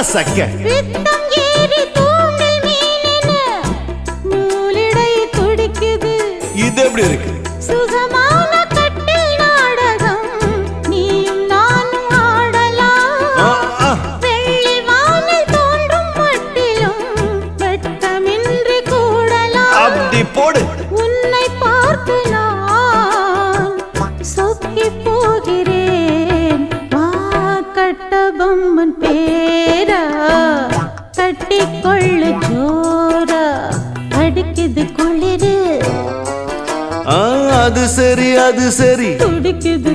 சக்க இது எப்படி இருக்கு? சுகமான கட்டில் நாடகம் நீயும் நானும் ஆடலாம். வெள்ளி வானில் தோன்றும் மட்டிலும் வெட்கமின்றி கூடலாம். அப்படி போடு. உன்னை பார்த்து நான் சொக்கி போகிறேன். வா கட்டபொம்மன் பேரா கட்டிக்கொள்ளு ஜோரா அடிக்குது குளிரு. அது சரி அது சரி துடிக்குது